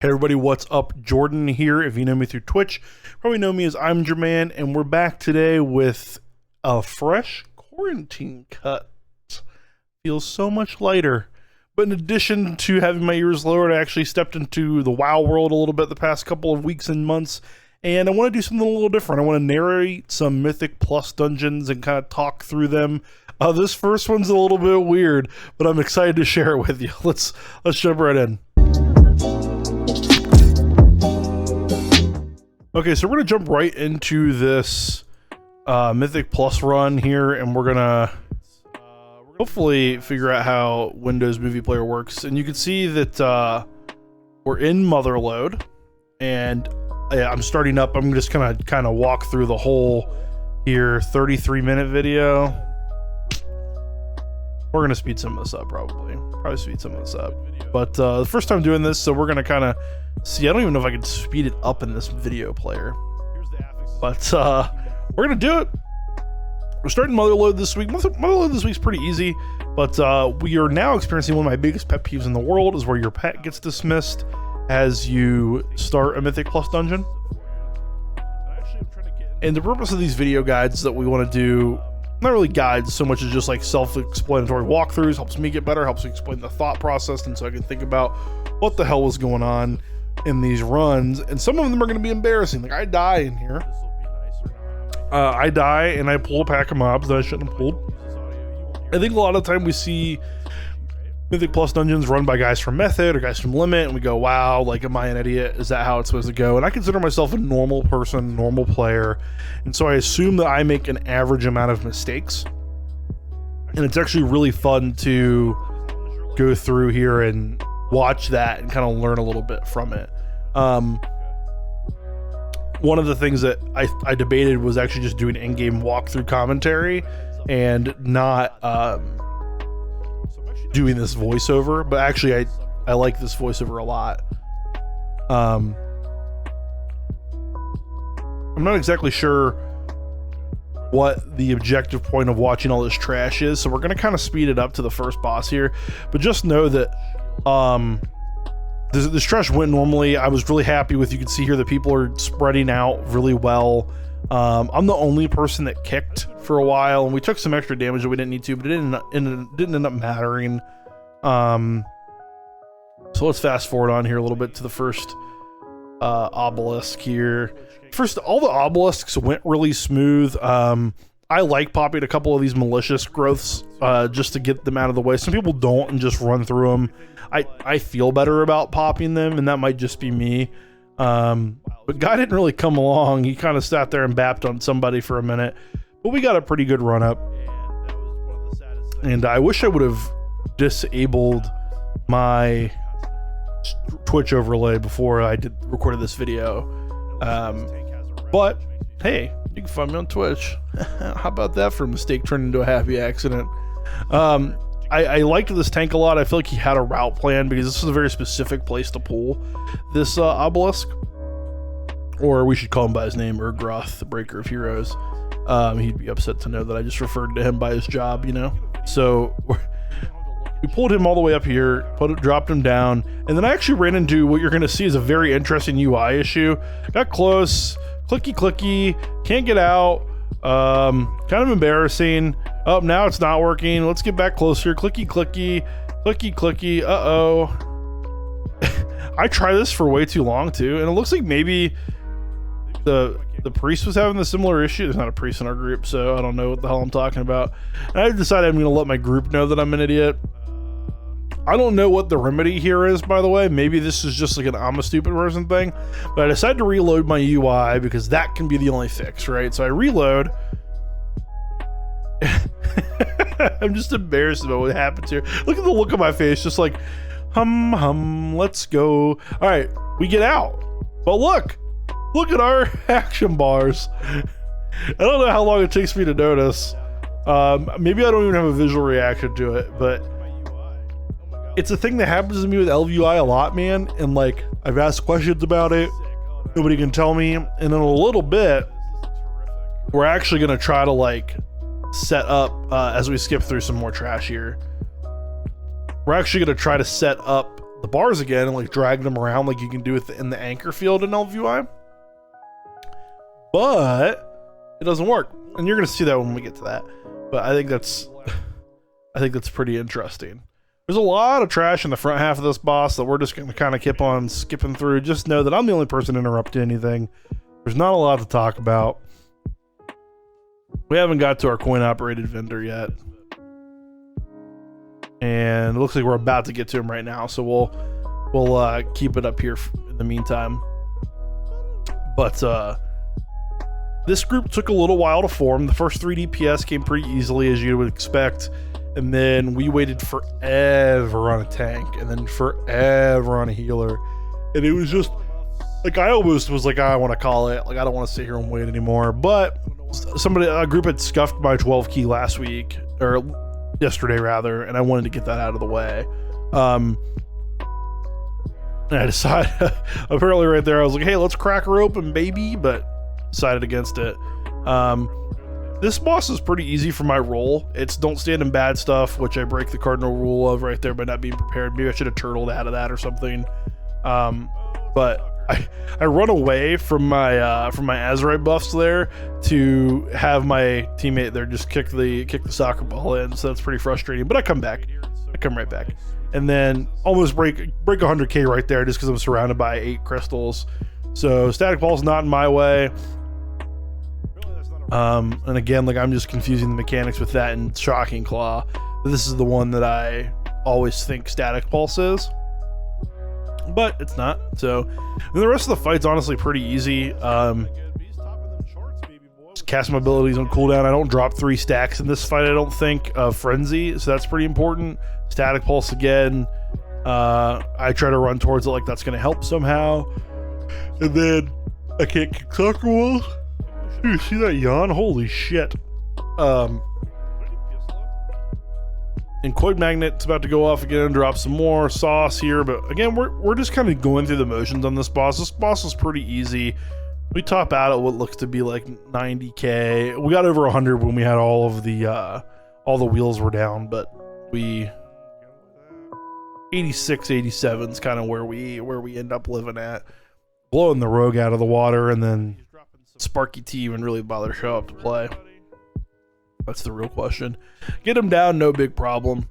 Hey everybody, what's up? Jordan here. If you know me through Twitch, probably know me as I'm Jerman, and we're back today with a fresh quarantine cut. Feels so much lighter. But in addition to having my ears lowered, I actually stepped into the WoW world a little bit the past couple of weeks and months, and I want to do something a little different. I want to narrate some Mythic Plus dungeons and kind of talk through them. This first one's a little bit weird, but I'm excited to share it with you. Let's jump right in. Okay, so we're gonna jump right into this Mythic Plus run here, and we're gonna hopefully figure out how Windows Movie Player works. And you can see that we're in Motherload, and I'm starting up. I'm just gonna kind of walk through the whole here 33-minute video. We're gonna speed some of this up, probably speed some of this up. But the first time doing this, so we're gonna kind of see. I don't even know if I can speed it up in this video player, but we're gonna do it. We're starting Motherload this week. Motherload this week's pretty easy, but we are now experiencing one of my biggest pet peeves in the world, is where your pet gets dismissed as you start a Mythic Plus dungeon. And the purpose of these video guides that we want to do, not really guides so much as just like self-explanatory walkthroughs, helps me get better, helps me explain the thought process, and so I can think about what the hell was going on in these runs. And some of them are going to be embarrassing. Like, I die in here. I die and I pull a pack of mobs that I shouldn't have pulled. I think a lot of the time we see Mythic Plus dungeons run by guys from Method or guys from Limit, and we go, wow, like, am I an idiot? Is that how it's supposed to go? And I consider myself a normal person, normal player, and so I assume that I make an average amount of mistakes. And it's actually really fun to go through here and watch that and kind of learn a little bit from it. One of the things that I debated was actually just doing in-game walkthrough commentary and not doing this voiceover, but actually I like this voiceover a lot. I'm not exactly sure what the objective point of watching all this trash is, so we're gonna kind of speed it up to the first boss here, but just know that this trash went normally. I was really happy with, you can see here that people are spreading out really well. I'm the only person that kicked for a while, and we took some extra damage that we didn't need to, but it didn't end up mattering. So let's fast forward on here a little bit to the first obelisk here. First, all the obelisks went really smooth. I like popping a couple of these malicious growths just to get them out of the way. Some people don't and just run through them. I feel better about popping them, and that might just be me. But guy didn't really come along. He kind of sat there and bapped on somebody for a minute, but we got a pretty good run up. And I wish I would have disabled my Twitch overlay before I recorded this video. But hey, you can find me on Twitch. How about that for a mistake turned into a happy accident? I liked this tank a lot. I feel like he had a route plan, because this is a very specific place to pull this obelisk. Or we should call him by his name, Urgroth, the Breaker of Heroes. He'd be upset to know that I just referred to him by his job, you know? So we pulled him all the way up here, dropped him down, and then I actually ran into what you're going to see is a very interesting UI issue. Got close, clicky, can't get out, kind of embarrassing. Oh, now it's not working. Let's get back closer. Clicky. Uh-oh. I tried this for way too long, too, and it looks like maybe the priest was having the similar issue. There's not a priest in our group, so I don't know what the hell I'm talking about. And I decided I'm going to let my group know that I'm an idiot. I don't know what the remedy here is, by the way. Maybe this is just like an I'm a stupid person thing, but I decided to reload my UI because that can be the only fix, right? So I reload. I'm just embarrassed about what happened here. Look at the look on my face, just like, let's go. All right, we get out. But look at our action bars. I don't know how long it takes me to notice. Maybe I don't even have a visual reaction to it, but it's a thing that happens to me with ElvUI a lot, man. And like, I've asked questions about it, nobody can tell me. And in a little bit, we're actually gonna try to like set up as we skip through some more trash here. We're actually gonna try to set up the bars again and like drag them around like you can do in the anchor field in ElvUI. But it doesn't work. And you're going to see that when we get to that. But I think that's pretty interesting. There's a lot of trash in the front half of this boss that we're just going to kind of keep on skipping through. Just know that I'm the only person interrupting anything. There's not a lot to talk about. We haven't got to our coin-operated vendor yet. And it looks like we're about to get to him right now. So we'll keep it up here in the meantime. But this group took a little while to form. The first 3 DPS came pretty easily, as you would expect. And then we waited forever on a tank, and then forever on a healer. And it was just, like, I almost was like, I want to call it. Like, I don't want to sit here and wait anymore. But a group had scuffed my 12 key last week, or yesterday rather, and I wanted to get that out of the way. And I decided, apparently right there, I was like, hey, let's crack her open, baby, but decided against it. This boss is pretty easy for my role. It's don't stand in bad stuff, which I break the cardinal rule of right there by not being prepared. Maybe I should have turtled out of that or something. But I run away from my Azurite buffs there to have my teammate there just kick the soccer ball in. So that's pretty frustrating. But I come back. I come right back, and then almost break 100k right there just because I'm surrounded by 8 crystals. So static ball's not in my way. And again, like, I'm just confusing the mechanics with that and Shocking Claw. This is the one that I always think Static Pulse is, but it's not. So, and the rest of the fight's honestly pretty easy. Just cast my abilities on cooldown. I don't drop 3 stacks in this fight, I don't think, of Frenzy, so that's pretty important. Static Pulse again. I try to run towards it like that's going to help somehow. And then I can't kick soccer balls. Dude, see that yawn? Holy shit. And Coin Magnet's about to go off again and drop some more sauce here, but again, we're just kind of going through the motions on this boss. This boss is pretty easy. We top out at what looks to be like 90k. We got over 100 when we had all the wheels were down, but we 86, 87 is kind of where we end up living at. Blowing the rogue out of the water, and then Sparky T even really bother to show up to play. That's the real question. Get him down, no big problem.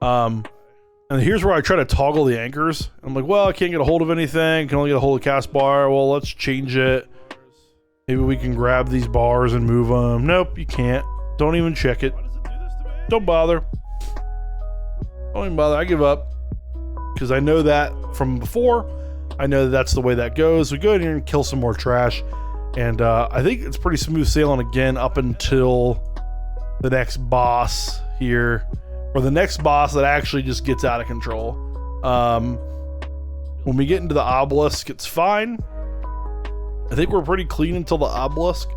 And here's where I try to toggle the anchors. I'm like, well, I can't get a hold of anything. Can only get a hold of cast bar. Well, let's change it. Maybe we can grab these bars and move them. Nope, you can't. Don't even check it. Don't bother. Don't even bother. I give up. Because I know that from before. I know that that's the way that goes. We go in here and kill some more trash. And I think it's pretty smooth sailing again up until the next boss here, or the next boss that actually just gets out of control. When we get into the obelisk, it's fine. I think we're pretty clean until the obelisk.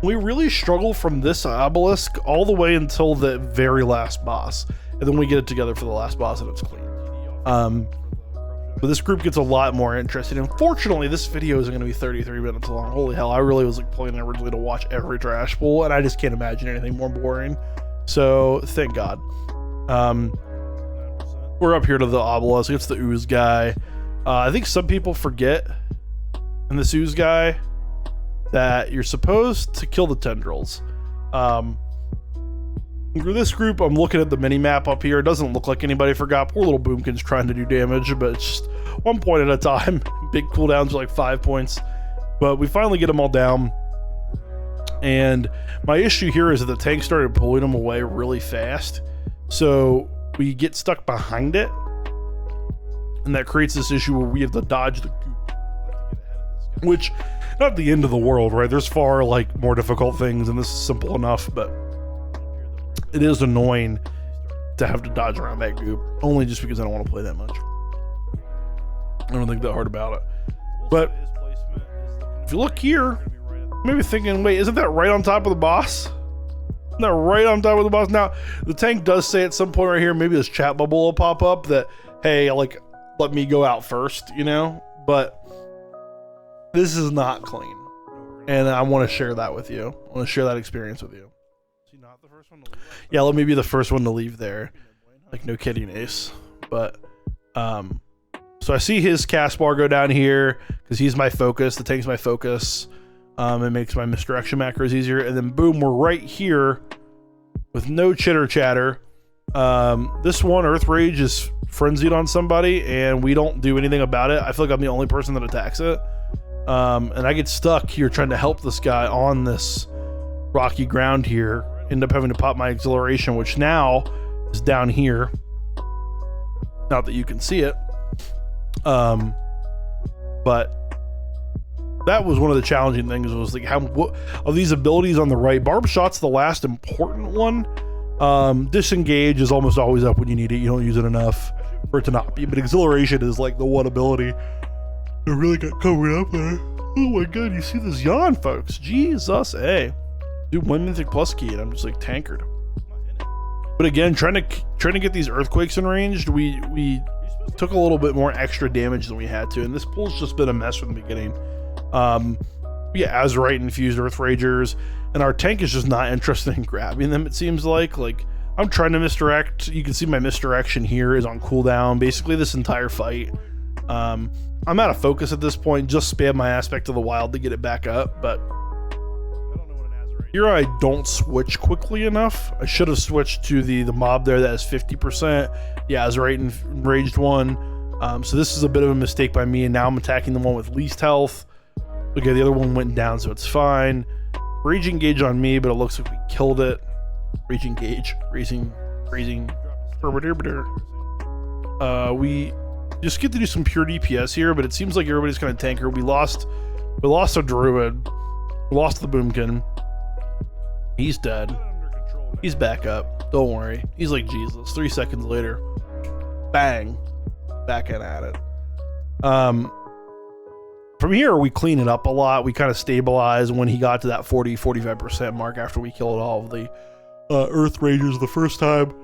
We really struggle from this obelisk all the way until the very last boss, and then we get it together for the last boss and it's clean. But this group gets a lot more interesting. Unfortunately, this video isn't going to be 33 minutes long. Holy hell, I really was like planning originally to watch every trash pool, and I just can't imagine anything more boring. So thank God. We're up here to the obelisk. It's the ooze guy. I think some people forget in this ooze guy that you're supposed to kill the tendrils. For this group, I'm looking at the mini map up here. It doesn't look like anybody forgot. Poor little Boomkin's trying to do damage, but it's just 1 point at a time. Big cooldowns are like 5 points, but we finally get them all down. And my issue here is that the tank started pulling them away really fast, so we get stuck behind it, and that creates this issue where we have to dodge the goop, which not the end of the world, right? There's far like more difficult things, and this is simple enough, but it is annoying to have to dodge around that goop, only just because I don't want to play that much. I don't think that hard about it. But if you look here, maybe thinking, wait, isn't that right on top of the boss? Isn't that right on top of the boss? Now, the tank does say at some point right here, maybe this chat bubble will pop up that, hey, like, let me go out first, you know? But this is not clean. And I want to share that with you. I want to share that experience with you. Yeah, let me be the first one to leave there. Like, no kidding, Ace. But So I see his cast bar go down here because he's my focus. The tank's my focus. It makes my misdirection macros easier. And then boom, we're right here with no chitter chatter. This one, Earth Rage, is frenzied on somebody and we don't do anything about it. I feel like I'm the only person that attacks it. And I get stuck here trying to help this guy on this rocky ground here. End up having to pop my exhilaration, which now is down here. Not that you can see it. But that was one of the challenging things, was like, what are these abilities on the right? Barb Shot's the last important one. Disengage is almost always up when you need it. You don't use it enough for it to not be, but exhilaration is like the one ability that really got covered up there. Oh my god, you see this yawn, folks. Jesus, hey. Do 1 Mythic plus key and I'm just like tankered. But again, trying to get these earthquakes in ranged, we took a little bit more extra damage than we had to, and this pool's just been a mess from the beginning. Yeah, Azurite infused Earth Ragers, and our tank is just not interested in grabbing them, it seems like. Like, I'm trying to misdirect. You can see my misdirection here is on cooldown basically this entire fight. I'm out of focus at this point, just spam my Aspect of the Wild to get it back up, but here I don't switch quickly enough. I should have switched to the mob there that has 50%. Yeah, Azurite enraged one. So this is a bit of a mistake by me, and now I'm attacking the one with least health. Okay, the other one went down, so it's fine. Rage Engage on me, but it looks like we killed it. Rage Engage, raising. We just get to do some pure DPS here, but it seems like everybody's kind of tanker. We lost a druid. We lost the boomkin. He's dead. He's back up. Don't worry. He's like Jesus. 3 seconds later, bang, back in at it. From here, we clean it up a lot. We kind of stabilize when he got to that 40-45% mark after we killed all of the Earth Rangers the first time.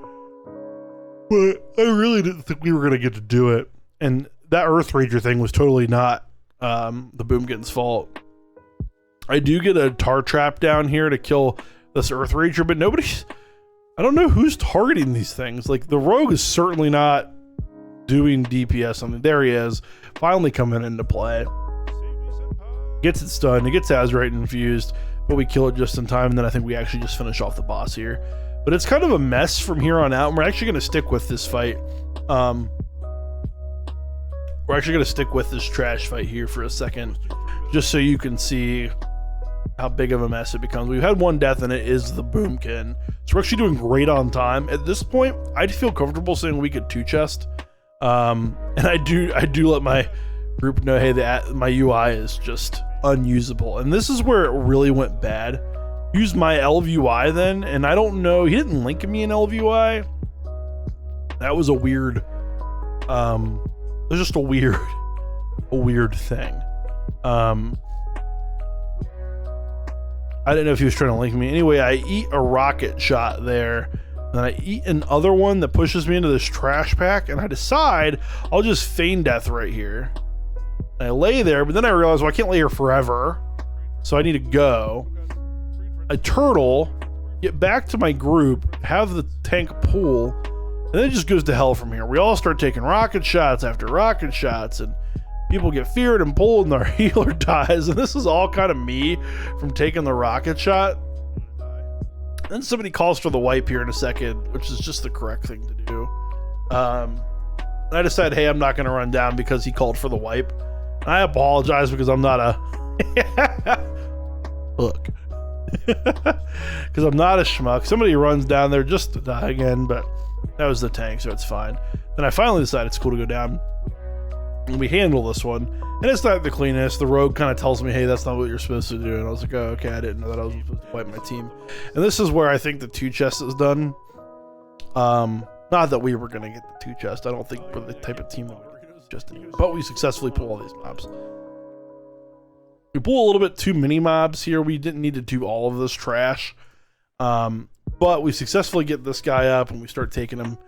But I really didn't think we were going to get to do it. And that Earth Ranger thing was totally not the Boomkin's fault. I do get a tar trap down here to kill this Earth Ranger, but I don't know who's targeting these things. Like, the rogue is certainly not doing DPS on it. There he is, finally coming into play. Gets it stunned, it gets Azurite infused, but we kill it just in time, and then I think we actually just finish off the boss here. But it's kind of a mess from here on out, and we're actually going to stick with this fight. We're actually going to stick with this trash fight here for a second, just so you can see how big of a mess it becomes. We've had one death, and it is the Boomkin. So we're actually doing great on time. At this point, I'd feel comfortable saying we could 2-chest. And I do let my group know, hey, my UI is just unusable. And this is where it really went bad. Used my ElvUI then, and I don't know, he didn't link me in ElvUI. That was a weird, it was just a weird thing. I didn't know if he was trying to link me. Anyway, I eat a rocket shot there, and I eat another one that pushes me into this trash pack, and I decide I'll just feign death right here. And I lay there, but then I realize, well, I can't lay here forever, so I need to go. I turtle, get back to my group, have the tank pull, and then it just goes to hell from here. We all start taking rocket shots after rocket shots, and people get feared and pulled, and our healer dies. And this is all kind of me from taking the rocket shot. Then somebody calls for the wipe here in a second, which is just the correct thing to do. And I decide, hey, I'm not going to run down because he called for the wipe. And I apologize because I'm not a look. Because I'm not a schmuck. Somebody runs down there just to die again, but that was the tank, so it's fine. Then I finally decide it's cool to go down, and we handle this one, and it's not the cleanest. The rogue kind of tells me, hey, that's not what you're supposed to do, and I was like, oh, okay, I didn't know that I was supposed to wipe my team. And this is where I think the 2-chest is done. Not that we were going to get the 2-chest. I don't think we're the type of team that we just did, but we successfully pull all these mobs. We pull a little bit too many mobs here. We didn't need to do all of this trash. But we successfully get this guy up, and we start taking him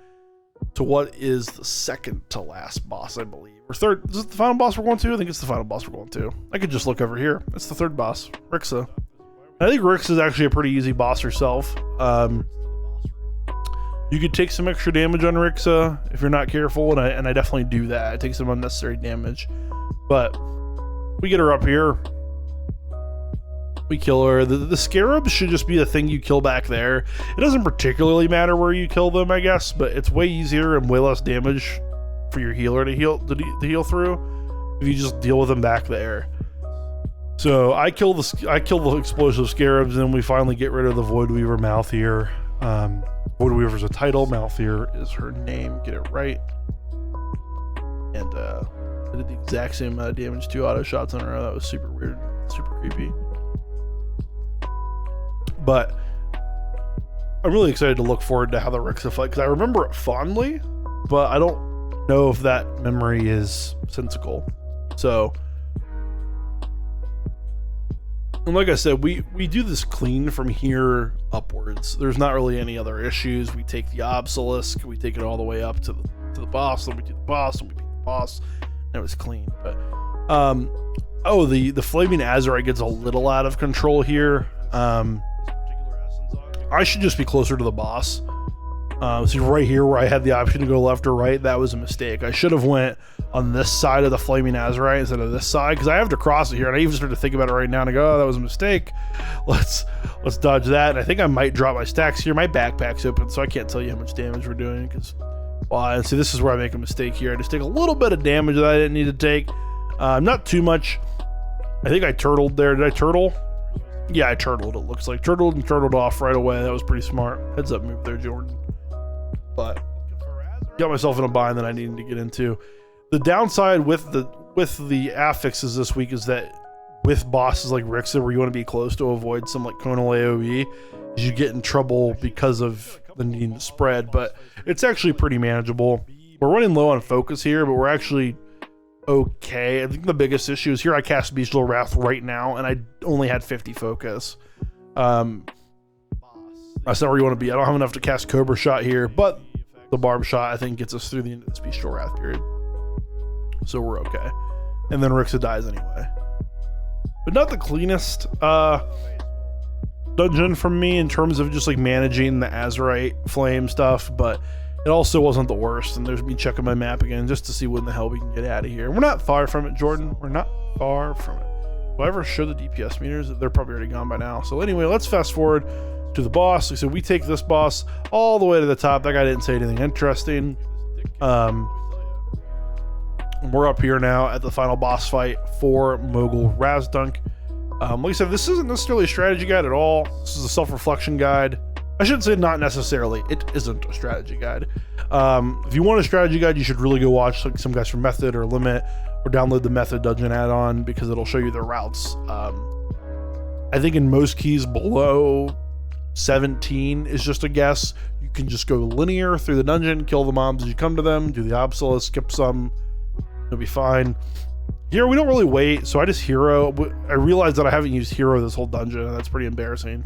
to what is the second to last boss, I believe. Or third. Is it the final boss we're going to? I think it's the final boss we're going to. I could just look over here. It's the third boss, Rixa. I think Rixa is actually a pretty easy boss herself. You could take some extra damage on Rixa if you're not careful, and I definitely do that. I take some unnecessary damage, but we get her up here. We kill her. The scarabs should just be the thing you kill back there. It doesn't particularly matter where you kill them, I guess, but it's way easier and way less damage for your healer to heal through if you just deal with them back there. So I kill the explosive scarabs, and then we finally get rid of the Void Weaver mouth here. Void Weaver's a title, Malthier is her name, get it right. And I did the exact same amount of damage, 2 auto shots on her. That was super weird, super creepy. But I'm really excited to look forward to how the Rixa fight, because I remember it fondly, but I don't know if that memory is sensical. So, and like I said, we do this clean from here upwards. There's not really any other issues. We take the Obelisk, we take it all the way up to the boss, then we do the boss, and we beat the boss, and it was clean. But oh, the Flaming Azurite gets a little out of control here. I should just be closer to the boss. So right here where I had the option to go left or right, that was a mistake. I should have went on this side of the Flaming Azurite instead of this side, because I have to cross it here, and I even started to think about it right now and I go, oh, that was a mistake. Let's dodge that. And I think I might drop my stacks here. My backpack's open, so I can't tell you how much damage we're doing, because and see, this is where I make a mistake here. I just take a little bit of damage that I didn't need to take. Not too much. I think I turtled there. Did I turtle? Yeah, I turtled, it looks like. Turtled off right away. That was pretty smart. Heads up move there, Jordan. But got myself in a bind that I needed to get into. The downside with the affixes this week is that with bosses like Rixa, where you want to be close to avoid some like conal AoE, is you get in trouble because of the needing to spread. But it's actually pretty manageable. We're running low on focus here, but we're actually okay. I think the biggest issue is here I cast Bestial Wrath right now, and I only had 50 focus. That's not where you want to be. I don't have enough to cast Cobra Shot here, but the Barb Shot I think gets us through the end of this Bestial Wrath period, so we're okay. And then Rixa dies anyway. But not the cleanest dungeon from me in terms of just like managing the Azurite flame stuff, but it also wasn't the worst. And there's me checking my map again just to see when the hell we can get out of here. We're not far from it, Jordan. We're not far from it. Will I ever show the DPS meters? They're probably already gone by now. So anyway, let's fast forward to the boss. So we take this boss all the way to the top. That guy didn't say anything interesting. We're up here now at the final boss fight for Mogul Razdunk. Like I said, this isn't necessarily a strategy guide at all. This is a self-reflection guide. I should say not necessarily. It isn't a strategy guide. If you want a strategy guide, you should really go watch like some guys from Mythic or Limit, or download the Mythic Dungeon add-on, because it'll show you the routes. I think in most keys below 17 is just a guess. You can just go linear through the dungeon, kill the mobs as you come to them, do the obelisk, skip some, it'll be fine. Here we don't really wait, so I just hero. I realized that I haven't used hero this whole dungeon, and that's pretty embarrassing.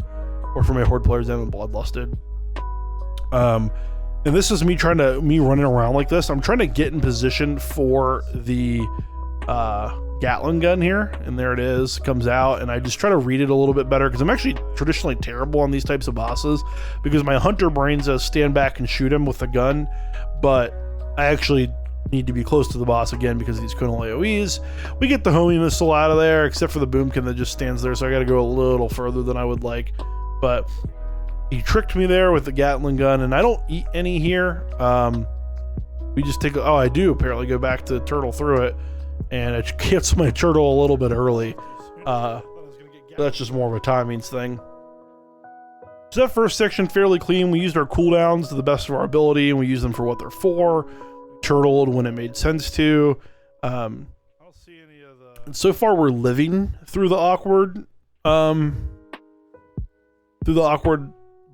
Or for my horde players that haven't bloodlusted. And this is me running around like this. I'm trying to get in position for the Gatling gun here, and there it is, comes out, and I just try to read it a little bit better, because I'm actually traditionally terrible on these types of bosses, because my hunter brain says stand back and shoot him with the gun, but I actually need to be close to the boss again because of these conal AoEs. We get the homing missile out of there, except for the boomkin that just stands there, so I gotta go a little further than I would like. But he tricked me there with the Gatling gun, and I don't eat any here. We just take, oh, I do apparently go back to turtle through it, and I cancel my turtle a little bit early. That's just more of a timings thing. So that first section fairly clean. We used our cooldowns to the best of our ability, and we used them for what they're for. We turtled when it made sense to. I don't see any of the... So far we're living through the awkward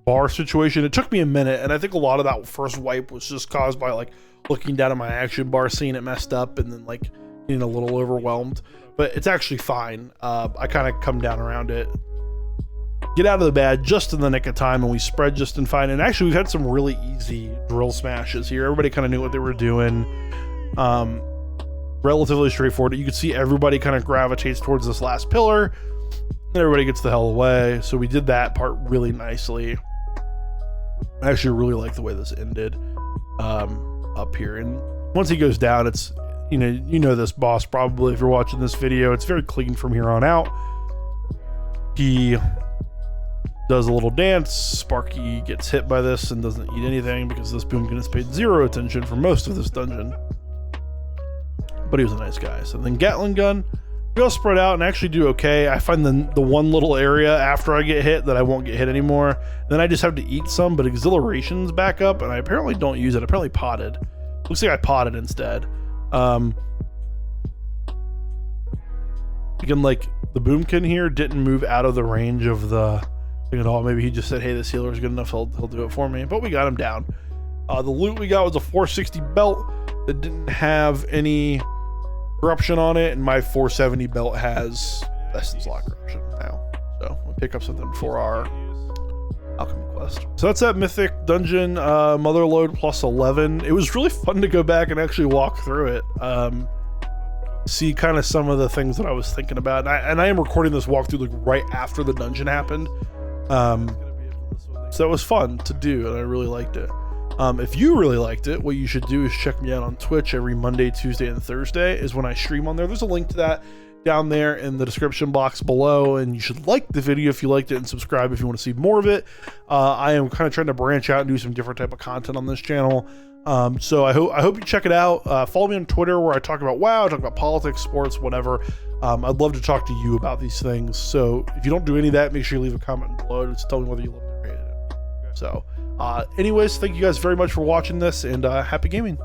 bar situation. It took me a minute, and I think a lot of that first wipe was just caused by like looking down at my action bar, seeing it messed up, and then like getting a little overwhelmed. But it's actually fine. I kind of come down around it, get out of the bad just in the nick of time, and we spread just in fine. And actually we've had some really easy drill smashes here. Everybody kind of knew what they were doing. Relatively straightforward. You could see everybody kind of gravitates towards this last pillar, and everybody gets the hell away. So we did that part really nicely. I actually really like the way this ended up here. And once he goes down, it's, you know this boss probably if you're watching this video, it's very clean from here on out. He does a little dance. Sparky gets hit by this and doesn't eat anything because this boomkin has paid 0 attention for most of this dungeon. But he was a nice guy. So then Gatling gun, we all spread out and actually do okay. I find the one little area after I get hit that I won't get hit anymore. Then I just have to eat some, but exhilaration's back up and I apparently don't use it. I apparently potted. Looks like I potted instead. Again, like the boomkin here didn't move out of the range of the thing at all. Maybe he just said, hey, this healer is good enough, he'll do it for me. But we got him down. The loot we got was a 460 belt that didn't have any corruption on it, and my 470 belt has Essence Lock corruption now. So we'll pick up something for our alchemy quest. So that's that Mythic dungeon, Motherlode plus 11. It was really fun to go back and actually walk through it. See kind of some of the things that I was thinking about, and I am recording this walkthrough like right after the dungeon happened. So it was fun to do, and I really liked it. If you really liked it, what you should do is check me out on Twitch every Monday, Tuesday, and Thursday is when I stream on there. There's a link to that down there in the description box below, and you should like the video if you liked it and subscribe if you want to see more of it. I am kind of trying to branch out and do some different type of content on this channel. So I hope you check it out. Follow me on Twitter where I talk about WoW, I talk about politics, sports, whatever. I'd love to talk to you about these things. So if you don't do any of that, make sure you leave a comment below to tell me whether you loved it or hated it. So anyways, thank you guys very much for watching this, and happy gaming.